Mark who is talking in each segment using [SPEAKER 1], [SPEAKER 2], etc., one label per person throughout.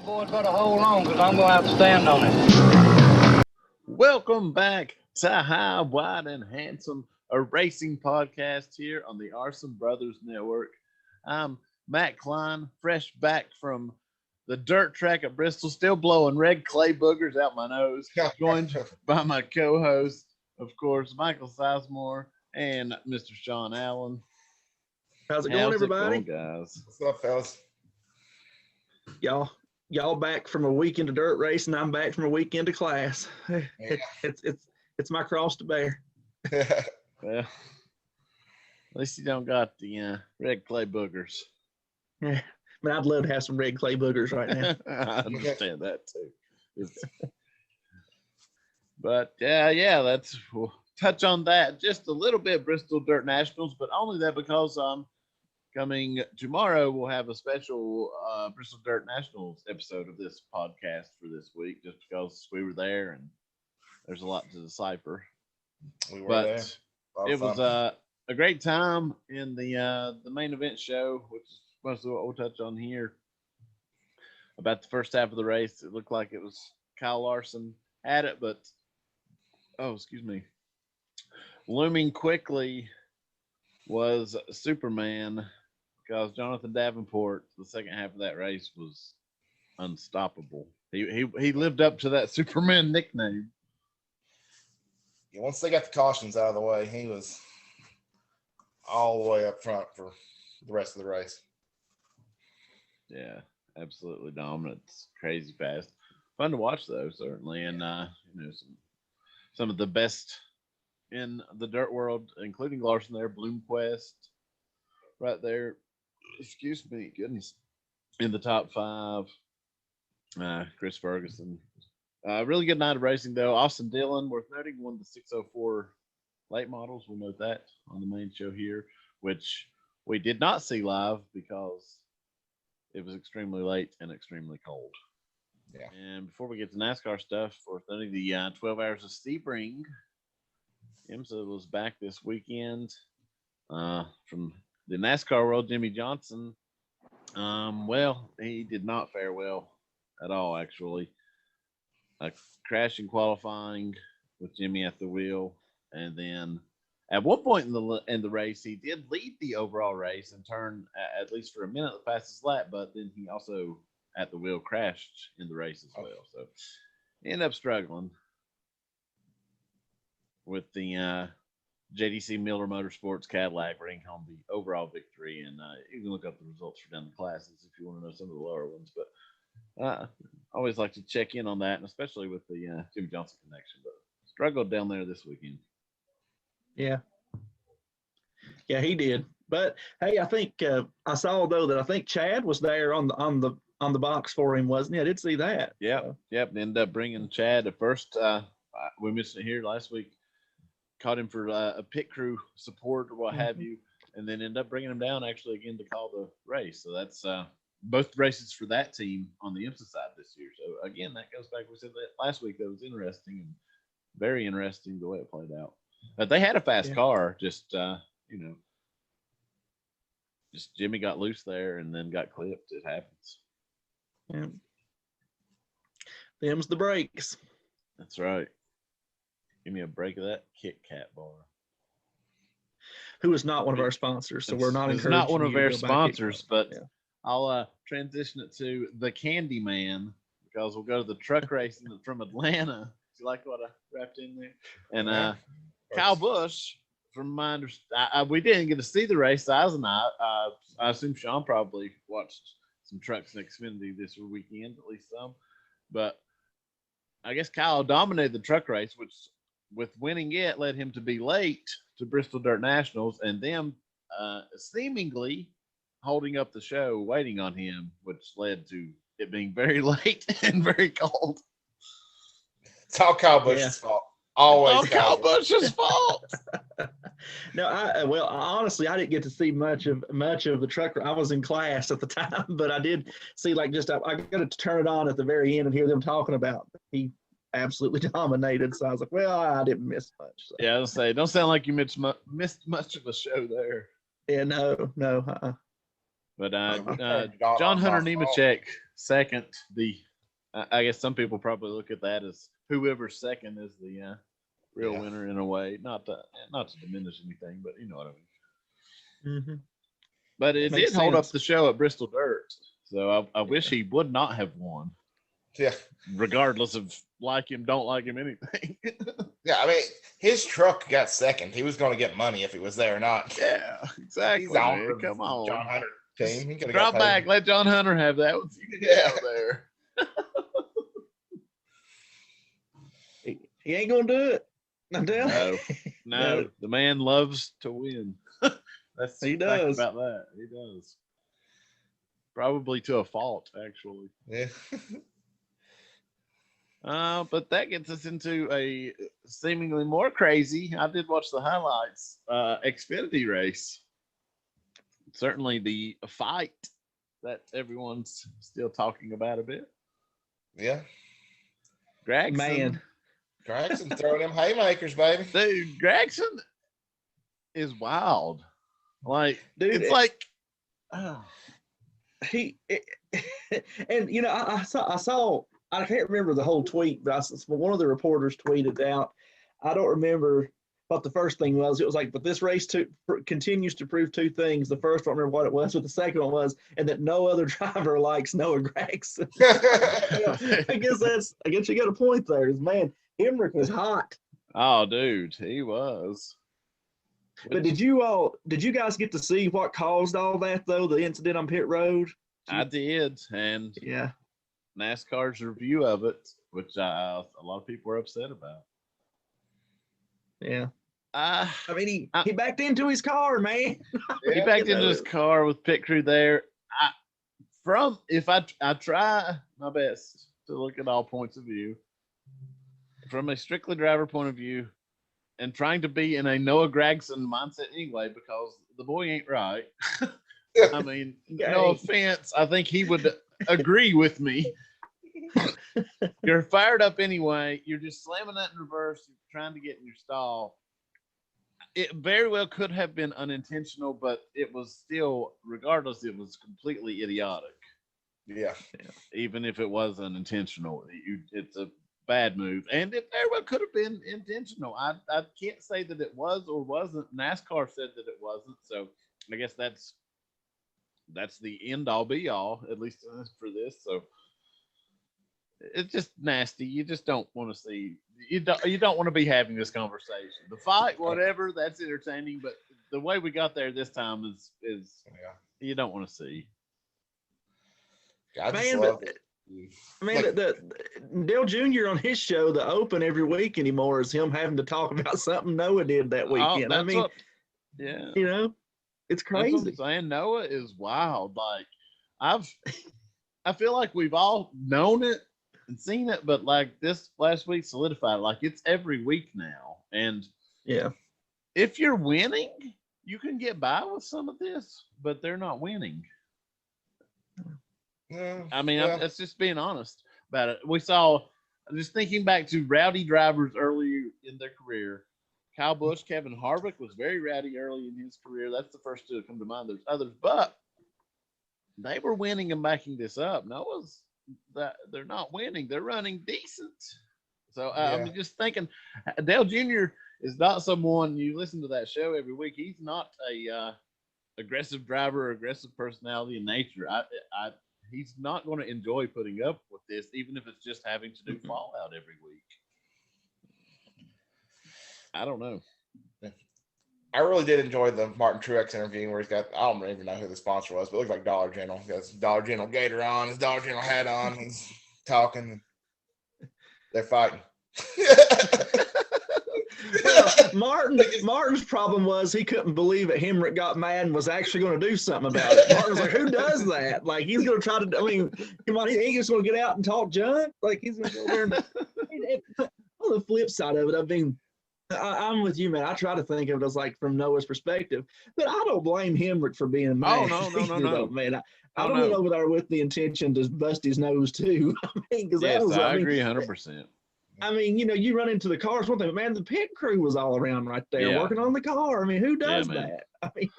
[SPEAKER 1] boys better hold on because I'm going to have to stand on it.
[SPEAKER 2] Welcome back to High, Wide, and Handsome, a racing podcast here on the Arson Brothers Network. I'm Matt Klein, fresh back from the dirt track at Bristol, still blowing red clay boogers out my nose, joined by my co-host, of course, Michael Sizemore and Mr. Sean Allen.
[SPEAKER 3] How's it going, everybody?
[SPEAKER 2] Guys?
[SPEAKER 4] What's up, fellas?
[SPEAKER 3] Y'all back from a weekend of dirt racing. I'm back from a weekend of class.
[SPEAKER 4] Yeah.
[SPEAKER 3] It's my cross to bear.
[SPEAKER 2] Well, at least you don't got the red clay boogers.
[SPEAKER 3] Yeah, but I'd love to have some red clay boogers right now.
[SPEAKER 2] I understand that too. But we'll touch on that just a little bit. Bristol Dirt Nationals, but only that because coming tomorrow we'll have a special Bristol Dirt Nationals episode of this podcast for this week, just because we were there and there's a lot to decipher.
[SPEAKER 4] We were
[SPEAKER 2] but
[SPEAKER 4] there.
[SPEAKER 2] It was a great time in the main event show, which is most of what we'll touch on here. About the first half of the race, it looked like it was Kyle Larson had it, but looming quickly was Superman, because Jonathan Davenport, the second half of that race, was unstoppable. He lived up to that Superman nickname.
[SPEAKER 4] Yeah, once they got the cautions out of the way, he was all the way up front for the rest of the race.
[SPEAKER 2] Yeah, absolutely dominant. It's crazy fast. Fun to watch though, certainly, and some of the best in the dirt world, including Larson there, Bloomquist, right there. Excuse me, goodness, in the top five. Chris Ferguson. Really good night of racing though. Austin Dillon, worth noting, won the 604 late models. We'll note that on the main show here, which we did not see live because it was extremely late and extremely cold.
[SPEAKER 4] Yeah.
[SPEAKER 2] And before we get to NASCAR stuff, worth noting, the 12 Hours of Sebring, IMSA was back this weekend. From the NASCAR world, Jimmy Johnson, he did not fare well at all, actually. A crash in qualifying with Jimmy at the wheel, and then at one point in the race, he did lead the overall race and turn at least for a minute the fastest lap, but then he also at the wheel crashed in the race as well. So he ended up struggling with the JDC Miller Motorsports Cadillac bringing home the overall victory. And you can look up the results for down the classes if you want to know some of the lower ones. But I always like to check in on that, and especially with the Jimmy Johnson connection. But struggled down there this weekend.
[SPEAKER 3] Yeah, he did. But hey, I think I saw though that I think Chad was there on the box for him, wasn't he? I did see that.
[SPEAKER 2] Yep. Ended up bringing Chad at first. We mentioned it here last week. Caught him for a pit crew support or what have you, and then ended up bringing him down actually again to call the race. So that's both races for that team on the IMSA side this year. So again, that goes back. We said that last week. That was interesting and very interesting the way it played out. But they had a fast car. Just just Jimmy got loose there and then got clipped. It happens.
[SPEAKER 3] Yeah. Them's the breaks.
[SPEAKER 2] That's right. Give me a break of that Kit Kat bar.
[SPEAKER 3] Who is not one of our sponsors, so we're not encouraging.
[SPEAKER 2] It's not one of
[SPEAKER 3] our
[SPEAKER 2] sponsors, but I'll transition it to the Candy Man, because we'll go to the truck racing from Atlanta. Do you like what I wrapped in there? And Kyle Busch, from my understanding, we didn't get to see the race. Size and I assume Sean probably watched some trucks in Xfinity this weekend, at least some. But I guess Kyle dominated the truck race, which with winning it led him to be late to Bristol Dirt Nationals, and them seemingly holding up the show, waiting on him, which led to it being very late and very cold.
[SPEAKER 4] It's all Kyle Busch's fault. Always
[SPEAKER 2] Kyle Busch's fault.
[SPEAKER 3] No, honestly, I didn't get to see much of the truck. I was in class at the time, but I did see I got to turn it on at the very end and hear them talking about he absolutely dominated. So I was like, well, I didn't miss much. So.
[SPEAKER 2] Yeah, I was say, don't sound like you missed much of a show there.
[SPEAKER 3] Yeah, no.
[SPEAKER 2] But John Hunter Nemechek second, I guess some people probably look at that as whoever's second is the real winner in a way. Not to diminish anything, but you know what I mean.
[SPEAKER 3] Mm-hmm.
[SPEAKER 2] But it
[SPEAKER 3] Makes
[SPEAKER 2] did hold up
[SPEAKER 3] sense.
[SPEAKER 2] the show at Bristol Dirt. So I wish he would not have won.
[SPEAKER 4] Yeah.
[SPEAKER 2] Regardless of like him, don't like him, anything.
[SPEAKER 4] Yeah, I mean, his truck got second. He was going to get money if he was there or not.
[SPEAKER 2] Yeah, exactly.
[SPEAKER 4] He's on
[SPEAKER 2] Man.
[SPEAKER 4] for
[SPEAKER 2] Come on.
[SPEAKER 4] John Hunter team. He could have
[SPEAKER 2] Drop
[SPEAKER 4] got paid.
[SPEAKER 2] back. Let John Hunter have that one. You can get out there.
[SPEAKER 3] He ain't gonna do it. I'm telling
[SPEAKER 2] No,
[SPEAKER 3] you.
[SPEAKER 2] no. The man loves to win. That's
[SPEAKER 3] He
[SPEAKER 2] the fact
[SPEAKER 3] does.
[SPEAKER 2] about that. He does. Probably to a fault, actually.
[SPEAKER 4] Yeah.
[SPEAKER 2] But that gets us into a seemingly more crazy. I did watch the highlights. Xfinity race. Certainly the fight that everyone's still talking about a bit.
[SPEAKER 4] Yeah.
[SPEAKER 2] Gragson.
[SPEAKER 3] Man.
[SPEAKER 4] Gragson throwing them haymakers, baby.
[SPEAKER 2] Dude, Gragson is wild. Like,
[SPEAKER 3] Dude,
[SPEAKER 2] it's like,
[SPEAKER 3] and you know, I saw I can't remember the whole tweet, but one of the reporters tweeted out. I don't remember what the first thing was. It was like, but this race continues to prove two things. The first, I don't remember what it was, but the second one was, and that no other driver likes Noah Gragson. I guess you got a point there. Man, Hemric was hot.
[SPEAKER 2] oh, dude, he was.
[SPEAKER 3] But did you guys get to see what caused all that though? The incident on pit road?
[SPEAKER 2] I did, and
[SPEAKER 3] Yeah.
[SPEAKER 2] NASCAR's review of it, which a lot of people were upset about.
[SPEAKER 3] Yeah.
[SPEAKER 2] I
[SPEAKER 3] I mean, he backed into his car, man.
[SPEAKER 2] he backed into his car with pit crew there. I try my best to look at all points of view from a strictly driver point of view, and trying to be in a Noah Gragson mindset anyway, because the boy ain't right. I mean, no offense, I think he would agree with me. You're fired up anyway. You're just slamming that in reverse. You're trying to get in your stall. It very well could have been unintentional, but it was still, regardless, it was completely idiotic.
[SPEAKER 4] Yeah.
[SPEAKER 2] Even if it was unintentional, it's a bad move. And it very well could have been intentional. I can't say that it was or wasn't. NASCAR said that it wasn't. So I guess that's the end all be all, at least for this. So it's just nasty. You just don't want to see. You don't want to be having this conversation. The fight, whatever, that's entertaining. But the way we got there this time is you don't want to see.
[SPEAKER 4] I just
[SPEAKER 3] Man,
[SPEAKER 4] love
[SPEAKER 3] but
[SPEAKER 4] it.
[SPEAKER 3] man,
[SPEAKER 4] Like-
[SPEAKER 3] the Dale Jr. on his show, the Open every week anymore, is him having to talk about something Noah did that weekend. I mean,
[SPEAKER 2] yeah,
[SPEAKER 3] you know, it's
[SPEAKER 2] that's what
[SPEAKER 3] crazy.
[SPEAKER 2] I'm saying. Noah is wild. Like I feel like we've all known it and seen it, but like this last week solidified. Like it's every week now, and
[SPEAKER 3] Yeah.
[SPEAKER 2] if you're winning, you can get by with some of this, but they're not winning.
[SPEAKER 4] Yeah,
[SPEAKER 2] I mean,
[SPEAKER 4] yeah.
[SPEAKER 2] that's just being honest about it. We saw, just thinking back to rowdy drivers early in their career. Kyle Busch, Kevin Harvick was very rowdy early in his career. That's the first two to come to mind. There's others, but they were winning and backing this up. Noah's that they're not winning; they're running decent. So I'm just thinking, Dale Jr. is not someone you listen to that show every week. He's not a aggressive driver or aggressive personality in nature. He's not going to enjoy putting up with this, even if it's just having to do Fallout every week. I don't know.
[SPEAKER 4] I really did enjoy the Martin Truex interview where he's got, I don't even know who the sponsor was, but it looked like Dollar General. He has Dollar General gator on, his Dollar General hat on. He's talking. They're fighting.
[SPEAKER 3] Well, Martin's problem was he couldn't believe that Hemric got mad and was actually going to do something about it. Martin was like, "Who does that? Like he's going to try to. I mean, come on, he ain't just going to get out and talk junk. Like he's going to go there." On the flip side of it, I mean, I'm with you, man. I try to think of it as like from Noah's perspective, but I don't blame Hemric for being mad.
[SPEAKER 2] Oh no,
[SPEAKER 3] either, though, man. I
[SPEAKER 2] Oh,
[SPEAKER 3] went
[SPEAKER 2] no.
[SPEAKER 3] over there with the intention to bust his nose too. I mean, because
[SPEAKER 2] Yes,
[SPEAKER 3] that was.
[SPEAKER 2] I
[SPEAKER 3] mean,
[SPEAKER 2] agree 100%.
[SPEAKER 3] I mean, you know, you run into the cars, one thing, but man, the pit crew was all around right there
[SPEAKER 2] Yeah.
[SPEAKER 3] working on the car. I mean, who does
[SPEAKER 2] man.
[SPEAKER 3] that? I mean,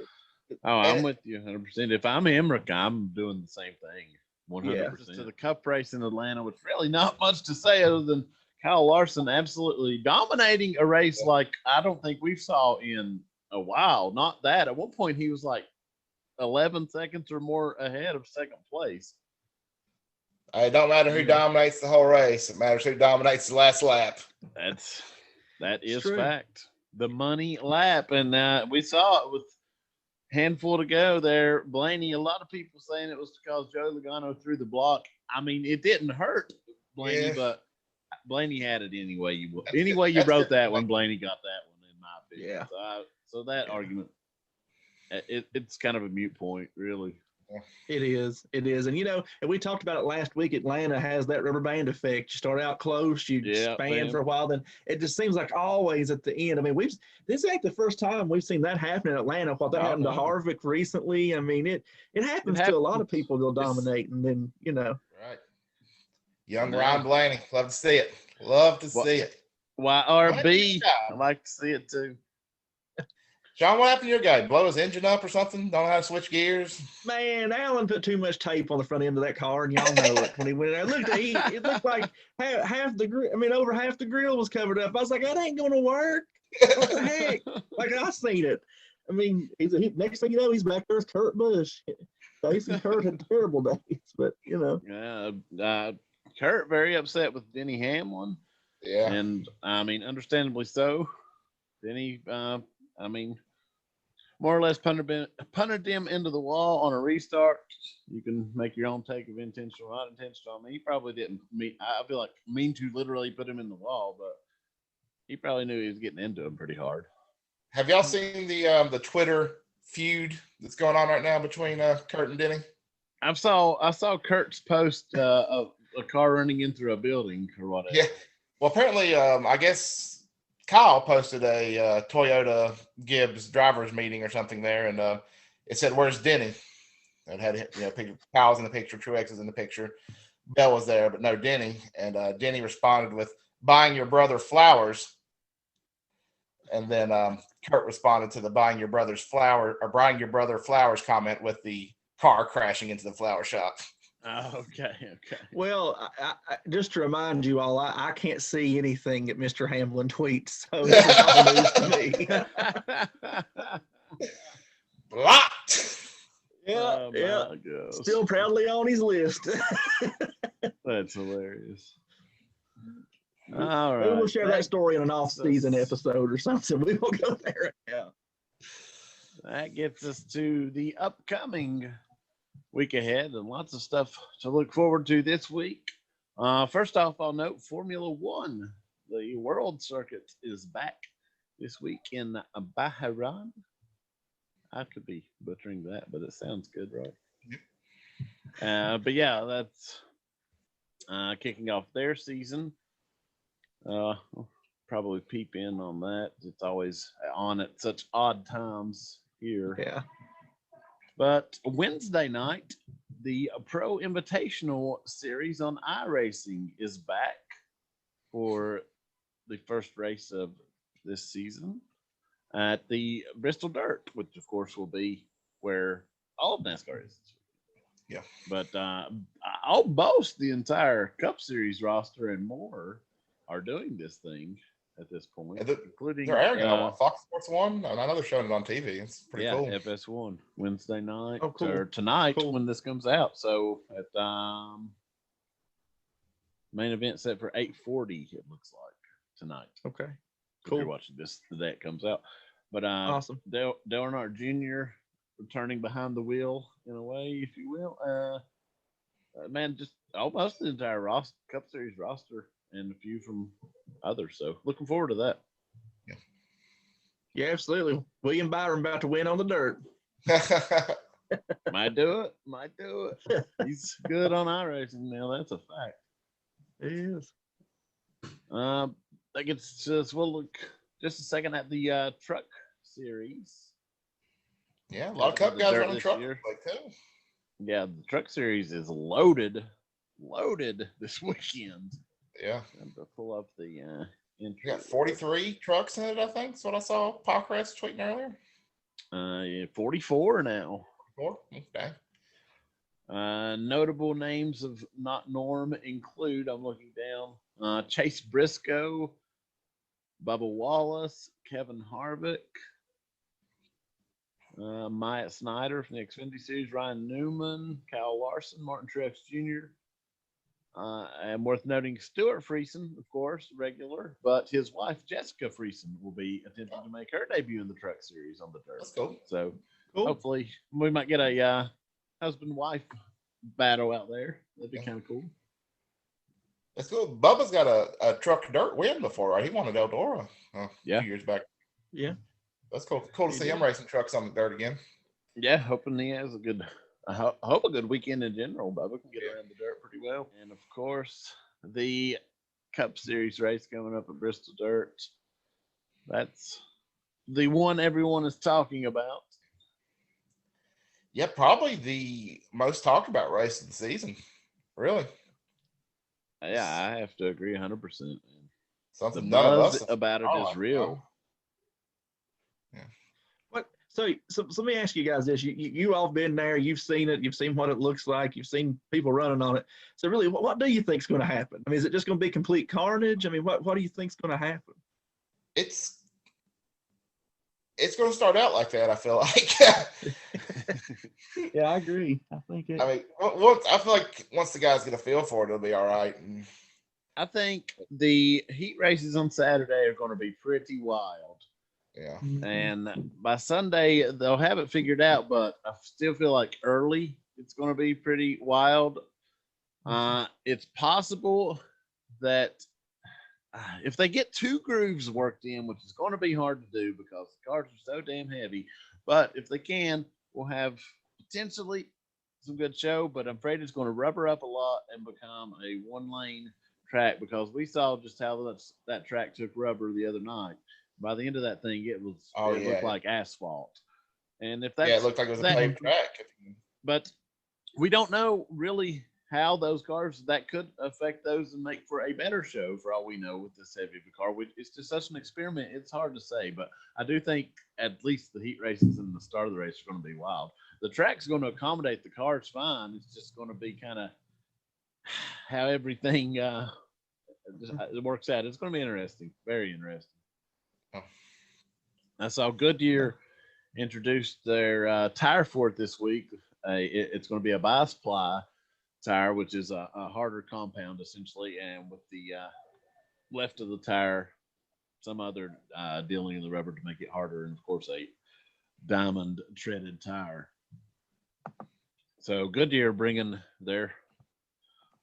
[SPEAKER 2] Oh, I'm with you 100%. If I'm Hemric, I'm doing the same thing.
[SPEAKER 3] 100%.
[SPEAKER 2] To the Cup race in Atlanta, with really not much to say other than Kyle Larson absolutely dominating a race like I don't think we've saw in a while. Not that. At one point, he was like 11 seconds or more ahead of second place.
[SPEAKER 4] It don't matter who dominates the whole race. It matters who dominates the last lap.
[SPEAKER 2] That is fact. The money lap. And we saw it with handful to go there. Blaney, a lot of people saying it was because Joe Logano threw the block. I mean, it didn't hurt Blaney, but Blaney had it anyway. You wrote that one, Blaney got that one, in my opinion.
[SPEAKER 3] Yeah.
[SPEAKER 2] So that argument, it's kind of a moot point, really.
[SPEAKER 3] It is. And, and we talked about it last week. Atlanta has that rubber band effect. You start out close, you expand for a while, then it just seems like always at the end. I mean, this ain't the first time we've seen that happen in Atlanta. What that happened to Harvick recently. I mean, it happens to a lot of people. They'll dominate, and then
[SPEAKER 4] Right. Young Ryan Blaney, love to see it. Love to see it.
[SPEAKER 2] YRB, I like to see it too.
[SPEAKER 4] Sean, what happened to your guy? Blow his engine up or something? Don't know how to switch gears?
[SPEAKER 3] Man, Alan put too much tape on the front end of that car, and y'all know it. When he went there, it looked like half the grill. I mean, over half the grill was covered up. I was like, that ain't going to work. What the heck? Like, I seen it. I mean, next thing you know, he's back there with Kurt Busch. Basically, Kurt had terrible days, but
[SPEAKER 2] Yeah, Kurt very upset with Denny Hamlin.
[SPEAKER 4] Yeah,
[SPEAKER 2] and I mean, understandably so. Denny, I mean, more or less punted him into the wall on a restart. You can make your own take of intentional, not intentional. I mean, he probably didn't mean to literally put him in the wall, but he probably knew he was getting into him pretty hard.
[SPEAKER 4] Have y'all seen the Twitter feud that's going on right now between Kurt and Denny?
[SPEAKER 2] I saw Kurt's post of a car running into a building or whatever.
[SPEAKER 4] Yeah. Well, apparently, I guess Kyle posted a Toyota Gibbs drivers meeting or something there, and it said, "Where's Denny?" It had Kyle's in the picture, Truex is in the picture, Bell was there, but no Denny. And Denny responded with buying your brother flowers, and then Kurt responded to the buying your brother flowers comment with the car crashing into the flower shop.
[SPEAKER 2] Oh, okay.
[SPEAKER 3] Well, I, just to remind you all, I can't see anything that Mr. Hamlin tweets, so this is all news to me.
[SPEAKER 4] Blocked.
[SPEAKER 3] Yeah. Still proudly on his list.
[SPEAKER 2] That's hilarious. All right.
[SPEAKER 3] Maybe we'll share that story in an off-season episode or something. We will go there. Yeah.
[SPEAKER 2] That gets us to the upcoming week ahead and lots of stuff to look forward to this week. First off, I'll note Formula One, the World Circuit, is back this week in Bahrain. I could be butchering that, but it sounds good, right? But yeah, that's kicking off their season. Probably peep in on that. It's always on at such odd times here.
[SPEAKER 3] Yeah.
[SPEAKER 2] But Wednesday night, the Pro Invitational Series on iRacing is back for the first race of this season at the Bristol Dirt, which of course will be where all of NASCAR is.
[SPEAKER 4] Yeah.
[SPEAKER 2] But I'll boast the entire Cup Series roster and more are doing this thing at this point, including
[SPEAKER 4] they're airing it on Fox Sports 1. I know they're showing it on TV. It's pretty cool.
[SPEAKER 2] Yeah, FS1 Wednesday night
[SPEAKER 3] cool.
[SPEAKER 2] or tonight when this comes out. So at main event set for 8:40, it looks like tonight.
[SPEAKER 3] Okay,
[SPEAKER 2] cool. If you're watching this the day it comes out, but
[SPEAKER 3] awesome.
[SPEAKER 2] Dale Earnhardt Jr. returning behind the wheel in a way, if you will. Man, just almost the entire Cup Series roster and a few from others. So looking forward to that.
[SPEAKER 3] Yeah, absolutely. William Byron about to win on the dirt.
[SPEAKER 2] Might do it. He's good on iRacing now. That's a fact.
[SPEAKER 3] It is.
[SPEAKER 2] That gets us. We'll look just a second at the truck series.
[SPEAKER 4] Yeah, a lot of Cup guys running truck too.
[SPEAKER 2] Yeah, the truck series is loaded this weekend.
[SPEAKER 4] Yeah.
[SPEAKER 2] And to pull up the entry.
[SPEAKER 4] You got 43 trucks in it, I think. That's what I saw Podcast tweeting earlier.
[SPEAKER 2] Yeah, 44 now.
[SPEAKER 4] 4? Okay.
[SPEAKER 2] Notable names of not norm include, I'm looking down, Chase Briscoe, Bubba Wallace, Kevin Harvick, Myatt Snyder from the Xfinity Series, Ryan Newman, Kyle Larson, Martin Truex Jr., and worth noting, Stuart Friesen, of course, regular, but his wife, Jessica Friesen, will be attempting to make her debut in the Truck Series on the dirt.
[SPEAKER 4] That's cool.
[SPEAKER 2] So
[SPEAKER 3] Cool.
[SPEAKER 2] hopefully we might get a husband-wife battle out there. That'd be kind of cool.
[SPEAKER 4] That's cool. Bubba's got a truck dirt win before, right? He won at Eldora a few years back.
[SPEAKER 3] Yeah.
[SPEAKER 4] That's cool. Cool to see him racing trucks on the dirt again.
[SPEAKER 2] Yeah, hoping he has a good I hope a good weekend in general. Bubba can get around the dirt pretty well. And of course, the Cup Series race coming up at Bristol Dirt. That's the one everyone is talking about.
[SPEAKER 4] Yeah, probably the most talked about race of the season. Really.
[SPEAKER 2] Yeah, I have to agree 100%. Man.
[SPEAKER 4] Something
[SPEAKER 2] The
[SPEAKER 4] none of
[SPEAKER 2] buzz
[SPEAKER 4] us
[SPEAKER 2] about it is real.
[SPEAKER 3] Yeah. What? So let me ask you guys this: you all been there, you've seen it, you've seen what it looks like, you've seen people running on it. So really, what do you think is going to happen? I mean, is it just going to be complete carnage? I mean, what do you think is going to happen?
[SPEAKER 4] It's going to start out like that. I feel like.
[SPEAKER 3] Yeah, I agree. I think.
[SPEAKER 4] I mean, I feel like once the guys get a feel for it, it'll be all right. And
[SPEAKER 2] I think the heat races on Saturday are going to be pretty wild.
[SPEAKER 4] yeah.
[SPEAKER 2] And by Sunday, they'll have it figured out, but I still feel like early it's going to be pretty wild. It's possible that if they get two grooves worked in, which is going to be hard to do because the cars are so damn heavy, but if they can, we'll have potentially some good show, but I'm afraid it's going to rubber up a lot and become a one-lane track because we saw just how that track took rubber the other night. By the end of that thing, it looked like asphalt. And if that's
[SPEAKER 4] it looked like it was a paved track.
[SPEAKER 2] But we don't know really how those cars that could affect those and make for a better show for all we know with this heavy of a car. It's just such an experiment. It's hard to say, but I do think at least the heat races and the start of the race are going to be wild. The track's going to accommodate the cars fine. It's just going to be kind of how everything it works out. It's going to be interesting, very interesting.
[SPEAKER 4] Oh.
[SPEAKER 2] I saw Goodyear introduced their tire for it this week. It's going to be a bi-ply tire, which is a harder compound essentially, and with the left of the tire, some other dealing in the rubber to make it harder, and of course a diamond treaded tire. So Goodyear bringing their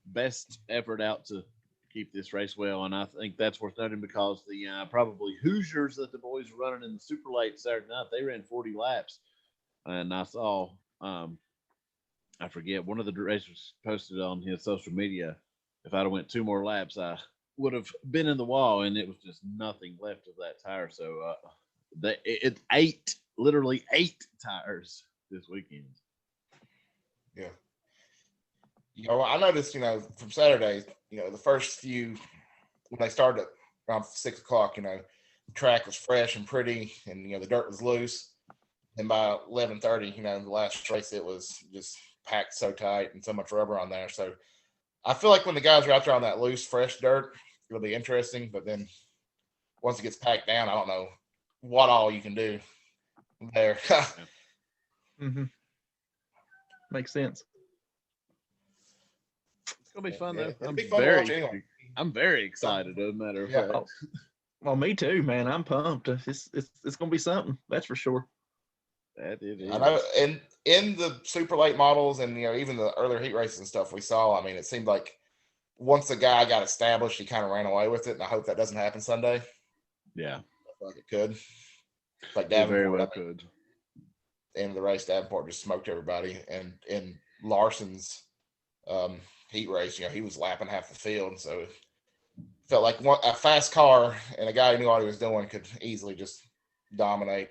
[SPEAKER 2] best effort out to keep this race well, and I think that's worth noting because the probably Hoosiers that the boys were running in the super late Saturday night, they ran 40 laps, and I saw I forget, one of the racers posted on his social media, if I'd have went 2 more laps, I would have been in the wall, and it was just nothing left of that tire. So it's literally 8 tires this weekend.
[SPEAKER 4] Yeah. I noticed, from Saturday, the first few, when they started around 6 o'clock, the track was fresh and pretty, and, the dirt was loose. And by 11:30, the last race, it was just packed so tight and so much rubber on there. So I feel like when the guys are out there on that loose, fresh dirt, it'll be interesting. But then once it gets packed down, I don't know what all you can do there.
[SPEAKER 3] Mm-hmm. Makes sense.
[SPEAKER 2] It's gonna be fun though.
[SPEAKER 4] It'll be fun to watch anyway.
[SPEAKER 2] I'm very excited. As a matter of fact.
[SPEAKER 3] Well, me too, man. I'm pumped. It's gonna be something. That's for sure.
[SPEAKER 2] That it is.
[SPEAKER 4] I know, and in the super late models and even the earlier heat races and stuff we saw, I mean, it seemed like once the guy got established, he kind of ran away with it, and I hope that doesn't happen Sunday.
[SPEAKER 2] Yeah,
[SPEAKER 4] I feel like it could. Like
[SPEAKER 2] Davenport,
[SPEAKER 4] very
[SPEAKER 2] well could.
[SPEAKER 4] End of the race, Davenport just smoked everybody, and in Larson's heat race, he was lapping half the field, so it felt like a fast car and a guy who knew what he was doing could easily just dominate.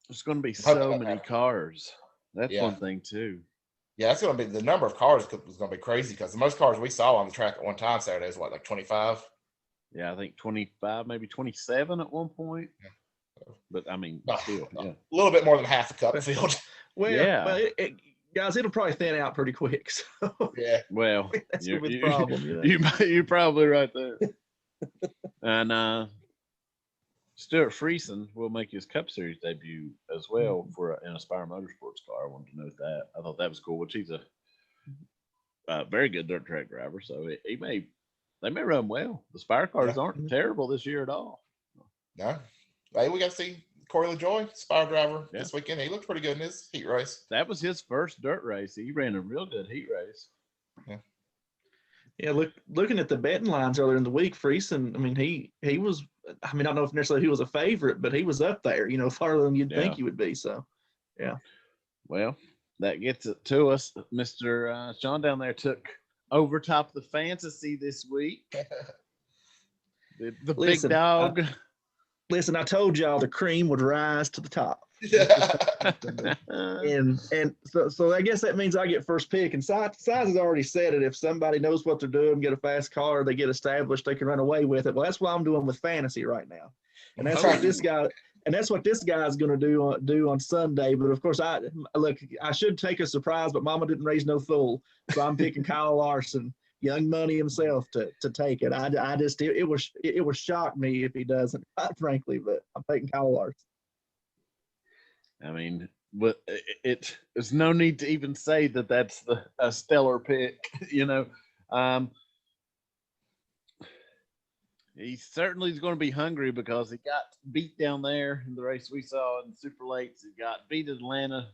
[SPEAKER 2] There's going to be so many cars. That's one thing too.
[SPEAKER 4] Yeah, that's going to be the number of cars was going to be crazy because the most cars we saw on the track at one time Saturday is like 25.
[SPEAKER 2] Yeah, I think 25, maybe 27 at one point. Yeah. But I mean, still,
[SPEAKER 4] a little bit more than half the cup field.
[SPEAKER 3] Well,
[SPEAKER 2] yeah.
[SPEAKER 3] Well, guys, it'll probably thin out pretty quick. So
[SPEAKER 4] Yeah.
[SPEAKER 2] Well,
[SPEAKER 3] that's gonna be the
[SPEAKER 2] you-
[SPEAKER 3] problem. You know?
[SPEAKER 2] you're probably right there. And Stuart Friesen will make his Cup Series debut as well for an Aspire Motorsports car. I wanted to note that. I thought that was cool, which he's a very good dirt track driver. So they may run well. The Spire cars aren't terrible this year at all.
[SPEAKER 4] No. Hey, we got to see Corey LaJoy, Spire driver, this weekend. He looked pretty good in his heat race.
[SPEAKER 2] That was his first dirt race. He ran a real good heat race.
[SPEAKER 3] Yeah, looking at the betting lines earlier in the week, Friesen, I mean, he was, I mean, I don't know if necessarily he was a favorite, but he was up there, farther than you'd think he would be. So, yeah.
[SPEAKER 2] Well, that gets it to us. Mr. Sean down there took over top of the fantasy this week. The big dog.
[SPEAKER 3] Listen, I told y'all the cream would rise to the top. and so I guess that means I get first pick. And Size has already said it. If somebody knows what they're doing, get a fast car, they get established, they can run away with it. Well, that's what I'm doing with fantasy right now, and that's what this guy. And that's what this guy's going to do on Sunday. But of course, I should take a surprise, but Mama didn't raise no fool, so I'm picking Kyle Larson, Young Money himself, to take it. It would shock me if he doesn't, quite frankly. But I'm taking Kyle Larson.
[SPEAKER 2] I mean, but there's no need to even say that that's a stellar pick. He certainly is going to be hungry because he got beat down there in the race we saw in Super Lates. He got beat at Atlanta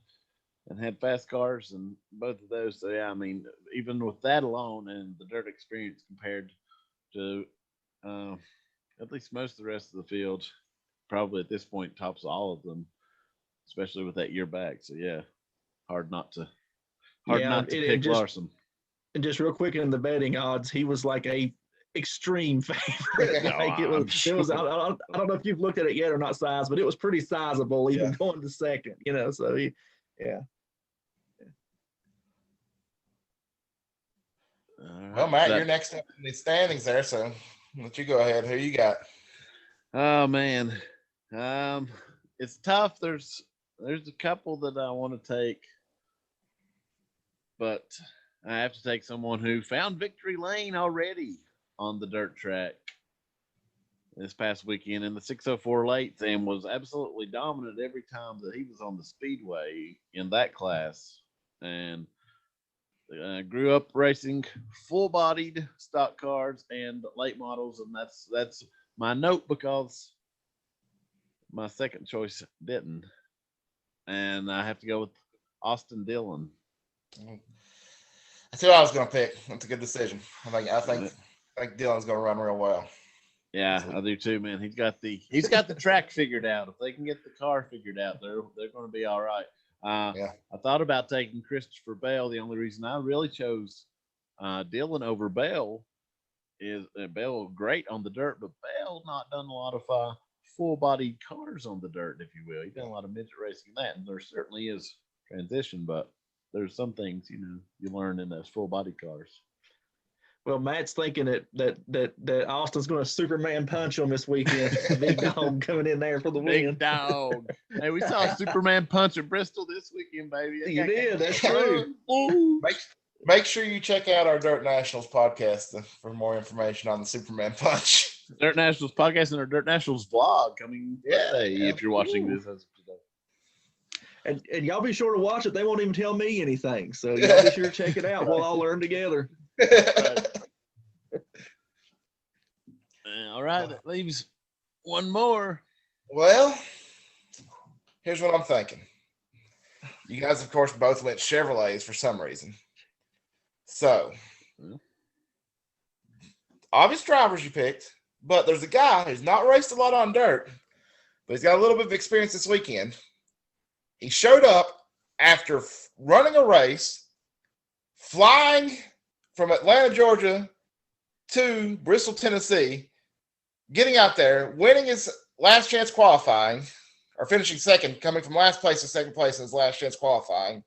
[SPEAKER 2] and had fast cars and both of those. So, yeah, I mean, even with that alone and the dirt experience compared to at least most of the rest of the field, probably at this point tops all of them, especially with that year back. So, yeah, hard not to pick Larson.
[SPEAKER 3] And just real quick in the betting odds, he was like a extreme favorite. Like it was. I don't know if you've looked at it yet or not, Size, but it was pretty sizable, even going to second. So he,
[SPEAKER 4] Well, Matt, you're next up in the standings there, so let you go ahead. Who you got?
[SPEAKER 2] Oh man, it's tough. There's a couple that I want to take, but I have to take someone who found victory lane already on the dirt track this past weekend in the 604 Lates and was absolutely dominant every time that he was on the speedway in that class. And grew up racing full-bodied stock cars and late models, and that's my note because my second choice didn't. And I have to go with Austin Dillon.
[SPEAKER 4] That's who I was going to pick. That's a good decision. I think Dillon's going to run real well.
[SPEAKER 2] Yeah, I do too, man. He's got the track figured out. If they can get the car figured out, they're going to be all right. I thought about taking Christopher Bell. The only reason I really chose Dillon over Bell is Bell great on the dirt, but Bell not done a lot of full-bodied cars on the dirt, if you will. He's done a lot of midget racing in that, and there certainly is transition, but there's some things you learn in those full-body cars.
[SPEAKER 3] Well, Matt's thinking that Austin's going to Superman punch him this weekend. Big dog coming in there for the win.
[SPEAKER 2] Big dog. Hey, we saw Superman punch at Bristol this weekend, baby.
[SPEAKER 3] You did. That's true.
[SPEAKER 4] Make sure you check out our Dirt Nationals podcast for more information on the Superman punch.
[SPEAKER 2] Dirt Nationals podcast and our Dirt Nationals vlog coming Monday if you're watching this as of today.
[SPEAKER 3] And y'all be sure to watch it. They won't even tell me anything. So y'all be sure to check it out. We'll all learn together.
[SPEAKER 2] All right, that leaves one more.
[SPEAKER 4] Well, here's what I'm thinking. You guys, of course, both went Chevrolets for some reason. So, obvious drivers you picked, but there's a guy who's not raced a lot on dirt, but he's got a little bit of experience this weekend. He showed up after running a race, flying from Atlanta, Georgia to Bristol, Tennessee, getting out there, winning his last chance qualifying, or finishing second, coming from last place to second place in his last chance qualifying,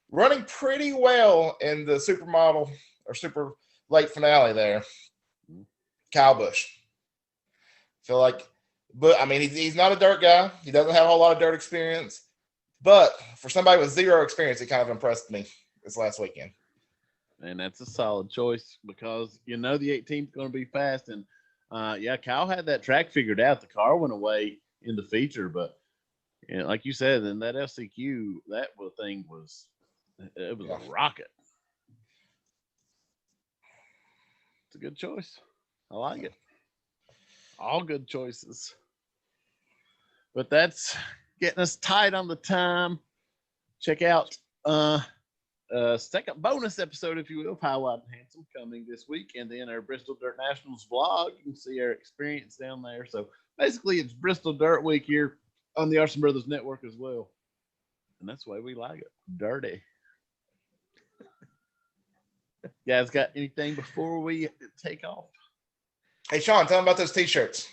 [SPEAKER 4] running pretty well in the supermodel or super late finale there. Kyle Busch. Feel like, but I mean, he's not a dirt guy. He doesn't have a whole lot of dirt experience. But for somebody with zero experience, it kind of impressed me this last weekend.
[SPEAKER 2] And that's a solid choice because the 18th is going to be fast. And Kyle had that track figured out. The car went away in the feature, but like you said, in that FCQ, that thing was a rocket. It's a good choice. I like it. All good choices. But that's getting us tight on the time. Check out second bonus episode, if you will, Pile Wide and Hansome, coming this week, and then our Bristol Dirt Nationals vlog. You can see our experience down there. So basically, it's Bristol Dirt Week here on the Arson Brothers Network as well, and that's why we like it. Dirty. You guys got anything before we take off?
[SPEAKER 4] Hey, Sean, tell them about those T-shirts.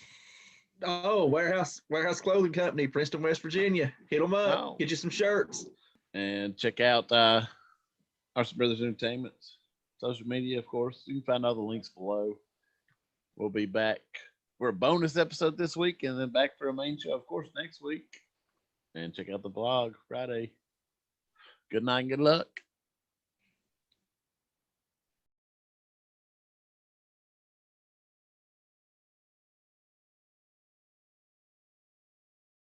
[SPEAKER 3] Oh, Warehouse Clothing Company, Princeton, West Virginia. Hit them up.
[SPEAKER 2] Oh.
[SPEAKER 3] Get you some shirts.
[SPEAKER 2] And check out Arson Brothers Entertainment social media, of course. You can find all the links below. We'll be back for a bonus episode this week, and then back for a main show, of course, next week. And check out the vlog Friday. Good night and good luck.